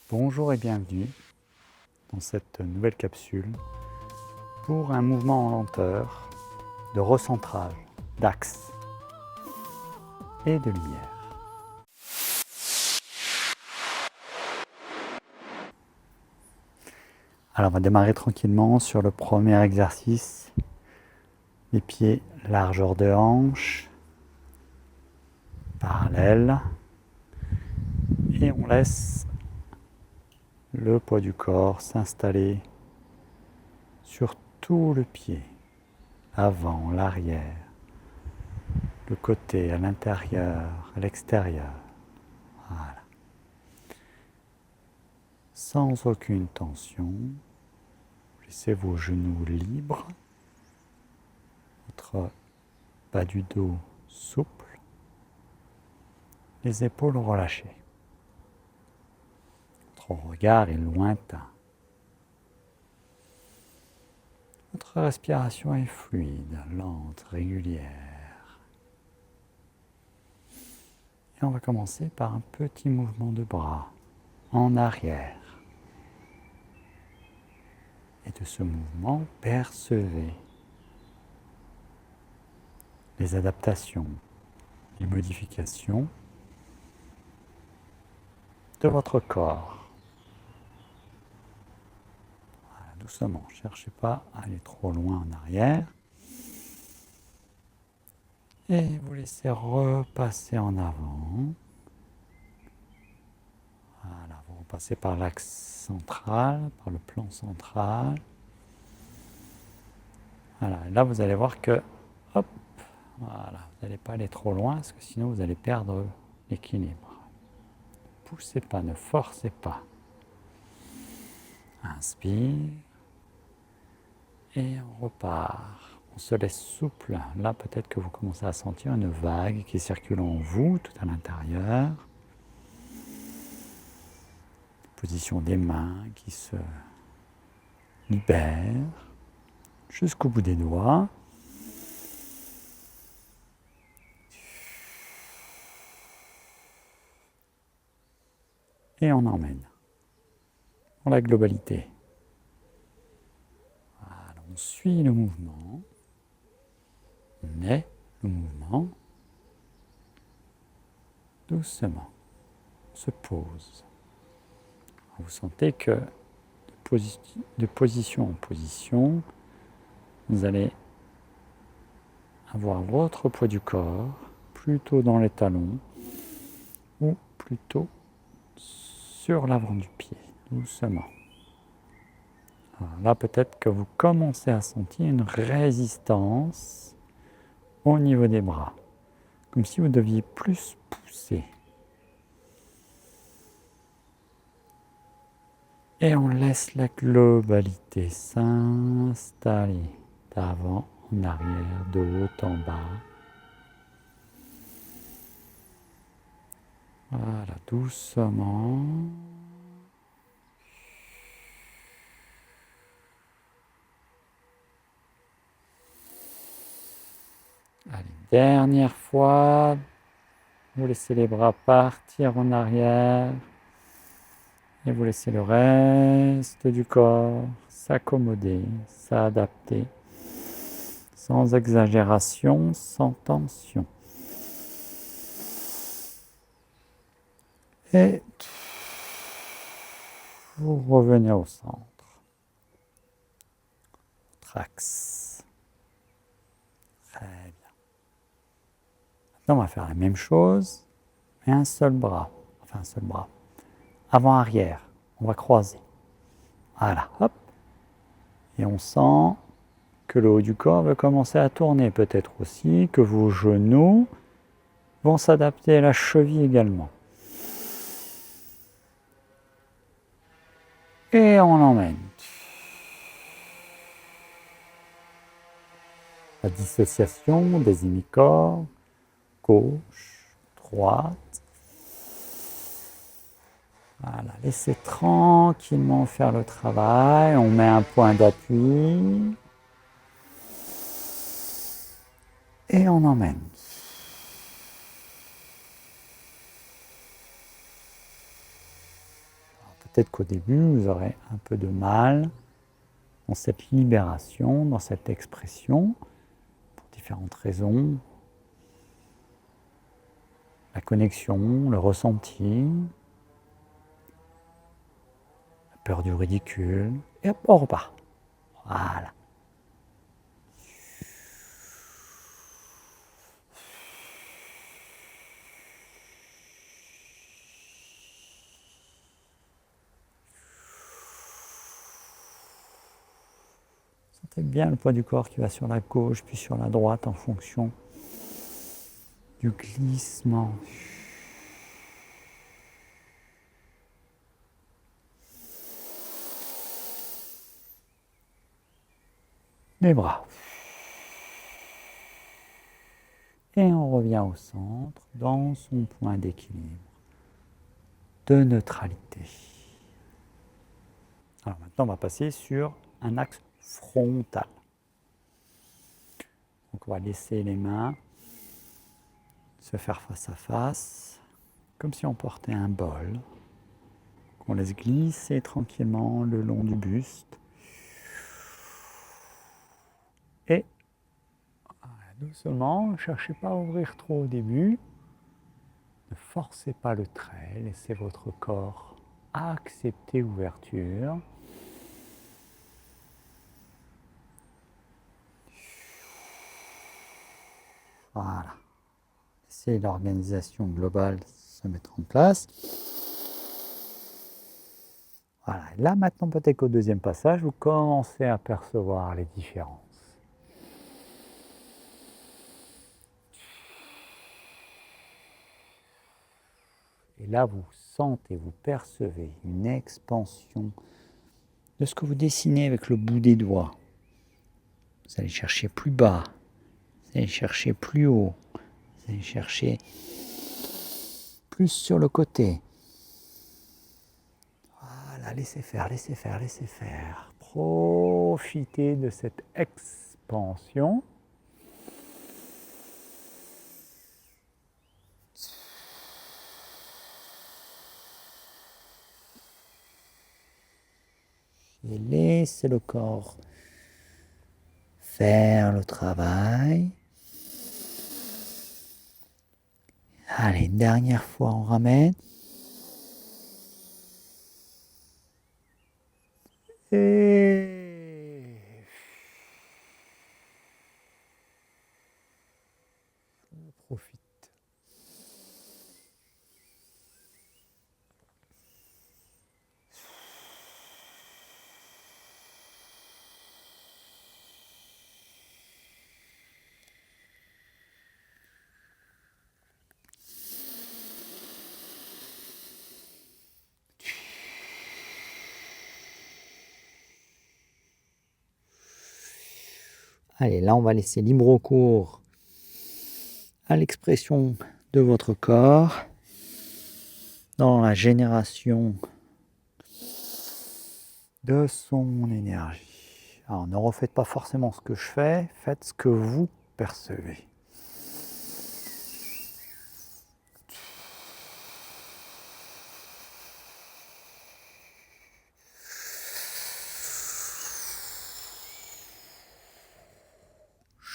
Bonjour et bienvenue dans cette nouvelle capsule pour un mouvement en lenteur de recentrage, d'axe et de lumière. Alors on va démarrer tranquillement sur le premier exercice. Les pieds largeur de hanche, parallèle, et on laisse le poids du corps s'installer sur tout le pied, l'avant, l'arrière, le côté, à l'intérieur, à l'extérieur. Voilà. Sans aucune tension, laissez vos genoux libres, votre bas du dos souple, les épaules relâchées. Votre regard est lointain. Votre respiration est fluide, lente, régulière. Et on va commencer par un petit mouvement de bras en arrière. Et de ce mouvement, percevez les adaptations, les modifications de votre corps. Voilà, doucement, ne cherchez pas à aller trop loin en arrière. Et vous laissez repasser en avant. Voilà, vous repassez par l'axe central, par le plan central. Voilà, et là vous allez voir que, hop, voilà, vous n'allez pas aller trop loin, parce que sinon vous allez perdre l'équilibre. Ne poussez pas, ne forcez pas. Inspire. Et on repart. On se laisse souple. Là, peut-être que vous commencez à sentir une vague qui circule en vous, tout à l'intérieur. Position des mains qui se libèrent jusqu'au bout des doigts. Et on emmène dans la globalité. Voilà, on suit le mouvement. On est le mouvement. Doucement. On se pose. Vous sentez que de position en position, vous allez avoir votre poids du corps plutôt dans les talons ou plutôt sur l'avant du pied, doucement. Alors là, peut-être que vous commencez à sentir une résistance au niveau des bras, comme si vous deviez plus pousser. Et on laisse la globalité s'installer d'avant en arrière, de haut en bas. Voilà, doucement. Allez, dernière fois. Vous laissez les bras partir en arrière. Et vous laissez le reste du corps s'accommoder, s'adapter, sans exagération, sans tension. Et vous revenez au centre. Axe. Très bien. Maintenant, on va faire la même chose, mais un seul bras. Enfin, un seul bras. Avant-arrière. On va croiser. Voilà, hop. Et on sent que le haut du corps va commencer à tourner. Peut-être aussi que vos genoux vont s'adapter à la cheville également. Et on l'emmène. La dissociation des hémicorps, gauche, droite. Voilà, laissez tranquillement faire le travail. On met un point d'appui. Et on emmène. peut-être qu'au début, vous aurez un peu de mal dans cette libération, dans cette expression, pour différentes raisons. La connexion, le ressenti, la peur du ridicule, et hop, on repart. Voilà. Sentez bien le poids du corps qui va sur la gauche, puis sur la droite en fonction du glissement. Les bras. Et on revient au centre, dans son point d'équilibre, de neutralité. Alors maintenant, on va passer sur un axe frontal. Donc on va laisser les mains se faire face à face, comme si on portait un bol, qu'on laisse glisser tranquillement le long du buste. Et doucement, ne cherchez pas à ouvrir trop au début. Ne forcez pas le trait, laissez votre corps accepter l'ouverture. Voilà. Laissez l'organisation globale se mettre en place. Voilà. Là, maintenant, peut-être qu'au deuxième passage, vous commencez à percevoir les différences. Et là, vous sentez, vous percevez une expansion de ce que vous dessinez avec le bout des doigts. Vous allez chercher plus bas, vous allez chercher plus haut, vous allez chercher plus sur le côté. Voilà, laissez faire, laissez faire, laissez faire. Profitez de cette expansion. Et laissez le corps faire le travail. Allez, une dernière fois, on ramène. Et on profite. Allez, là, on va laisser libre cours à l'expression de votre corps dans la génération de son énergie. Alors, ne refaites pas forcément ce que je fais, faites ce que vous percevez.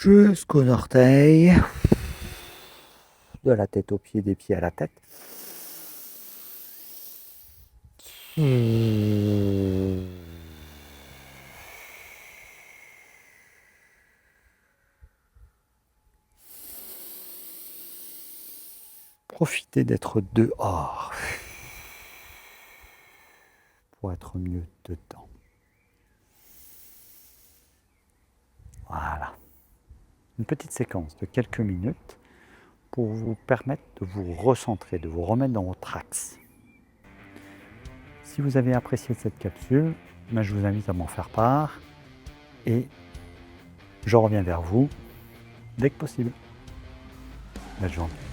Jusqu'aux orteils, de la tête aux pieds, des pieds à la tête. Profitez d'être dehors pour être mieux dedans. Voilà. Une petite séquence de quelques minutes pour vous permettre de vous recentrer, de vous remettre dans votre axe. Si vous avez apprécié cette capsule, je vous invite à m'en faire part et je reviens vers vous dès que possible. Belle journée.